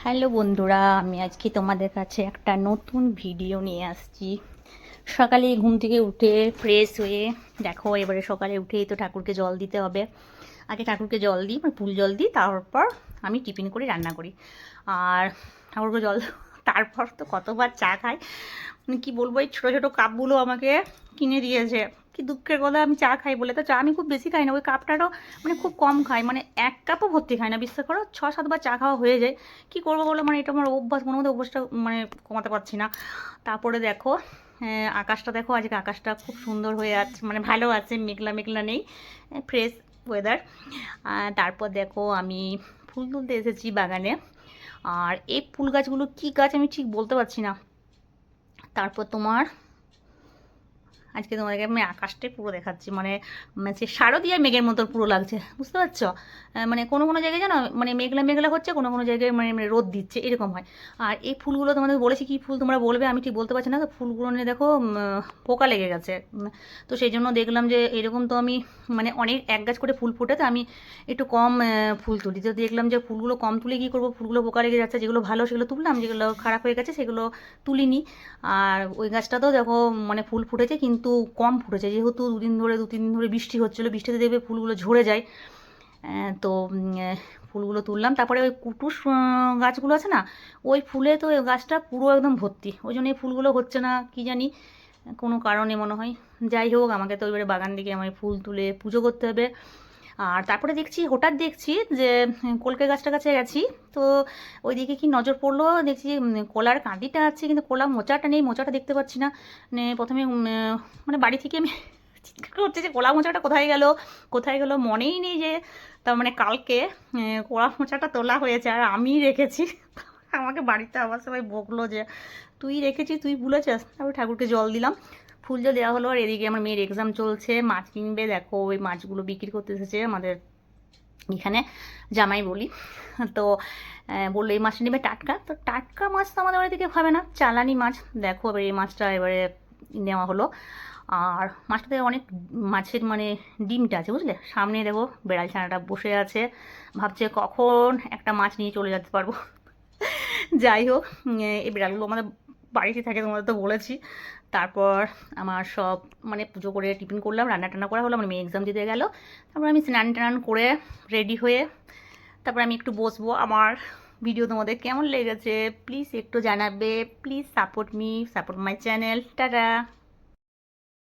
Hello বন্ধুরা, আমি আজকে তোমাদের কাছে একটা নতুন ভিডিও নিয়ে আসছি। সকালে ঘুম থেকে উঠে ফ্রেশ হয়ে দেখো, এবারে সকালে উঠেই তো ঠাকুরকে জল দিতে হবে। আগে ঠাকুরকে জল দিই, মানে ফুল জল দিই, তারপর আমি টিফিন করে রান্না করি। আর ঠাকুরকে জল তারপর তো কতবার চা খাই, মানে কী বলবো, এই ছোটো ছোটো কাপগুলো আমাকে কিনে দিয়েছে। কি দুঃখের কথা, আমি চা খাই বলে তো চা আমি খুব বেশি খাই না, ওই কাপটারও মানে খুব কম খাই, মানে এক কাপও ভর্তি খাই না, বিশ্বাস করো 6-7বার চা খাওয়া হয়ে যায়। কি করবো বলো, মানে এটা আমার অভ্যাস, কোনো মধ্যে অভ্যাসটা মানে কমাতে পারছি না। তারপরে দেখো, আকাশটা দেখো, আজকে আকাশটা খুব সুন্দর হয়ে আছে, মানে ভালো আছে, মেঘলা মেঘলা নেই, ফ্রেশ ওয়েদার। তারপর দেখো আমি ফুল তুলতে এসেছি বাগানে। আর এই ফুল গাছগুলো কী গাছ আমি ঠিক বলতে পারছি না। তারপর তোমার আজকে তোমাদেরকে আমি আকাশটাই পুরো দেখাচ্ছি, মানে সে শারদীয়ার মেঘের মতো পুরো লাগছে, বুঝতে পারছো? মানে কোনো কোনো জায়গায় জানো, মানে মেঘলা মেঘলা হচ্ছে, কোনো কোনো জায়গায় মানে মানে রোদ দিচ্ছে, এরকম হয়। আর এই ফুলগুলো তোমাদের বলেছি, কী ফুল তোমরা বলবে, আমি ঠিক বলতে পারছি না। তো ফুলগুলো নিয়ে দেখো পোকা লেগে গেছে। তো সেই জন্য দেখলাম যে এরকম তো আমি মানে অনেক এক গাছ করে ফুল ফুটে, তো আমি একটু কম ফুল তুলি। তো দেখলাম যে ফুলগুলো কম তুলে কী করবো, ফুলগুলো পোকা লেগে যাচ্ছে, যেগুলো ভালো সেগুলো তুললাম, যেগুলো খারাপ হয়ে গেছে সেগুলো তুলিনি। আর ওই গাছটাতেও দেখো মানে ফুল ফুটেছে, কিন্তু কম ফুটেছে, যেহেতু দু তিন দিন ধরে বৃষ্টি হচ্ছিলো, বৃষ্টিতে দেখবে ফুলগুলো ঝরে যায়। তো ফুলগুলো তুললাম। তারপরে ওই কুটুস গাছগুলো আছে না, ওই ফুলে তো ওই গাছটা পুরো একদম ভর্তি, ওই জন্য এই ফুলগুলো হচ্ছে না, কি জানি কোনো কারণে মনে হয়। যাই হোক, আমাকে তো এবারে বাগান দিকে আমার ফুল তুলে পুজো করতে হবে। আর তারপরে দেখছি, হঠাৎ দেখছি যে কলকে গাছটার কাছে গেছি, তো ওইদিকে কি নজর পড়লো, দেখছি কলার কাঁদিটা আছে, কিন্তু কলা মোচাটা নেই, মোচাটা দেখতে পাচ্ছি না। মানে প্রথমে মানে বাড়ি থেকে আমি চিৎকার করছে যে কলা মোচাটা কোথায় গেল, কোথায় গেল, মনেই নেই যে তার মানে কালকে কলা মোচাটা তোলা হয়েছে আর আমি রেখেছি। আমাকে বাড়িতে আবার সবাই বকলো যে তুই রেখেছিস, তুই ভুলেছিস। তারপর ঠাকুরকে জল দিলাম, ফুল জল দেওয়া হলো। আর এদিকে আমার মেয়ের এক্সাম চলছে, মাছ কিনবে, দেখো ওই মাছগুলো বিক্রি করতে এসেছে আমাদের এখানে, জামাই বলি। তো বললো এই মাছটা নেবে টাটকা, তো টাটকা মাছ তো আমাদের বাড়ি থেকে খাবে না, চালানি মাছ। দেখো এবার এই মাছটা এবারে নেওয়া হলো। আর মাছটাতে অনেক মাছের মানে ডিমটা আছে, বুঝলে? সামনে দেখো বেড়াল ছানাটা বসে আছে, ভাবছে কখন একটা মাছ নিয়ে চলে যেতে পারবো। যাই হোক, এই বিড়ালগুলো আমাদের বাড়িতে থাকে, তোমাদের তো বলেছি। তারপর আমার সব মানে পুজো করে টিফিন করলাম, রান্না টান্না করা হলো, আমার মেয়ে এক্সাম দিতে গেল। তারপর আমি স্নান টান করে রেডি হয়ে তারপর আমি একটু বসবো। আমার ভিডিও তোমাদের কেমন লেগেছে প্লিজ একটু জানাবে, please support me, support my channel. Tata.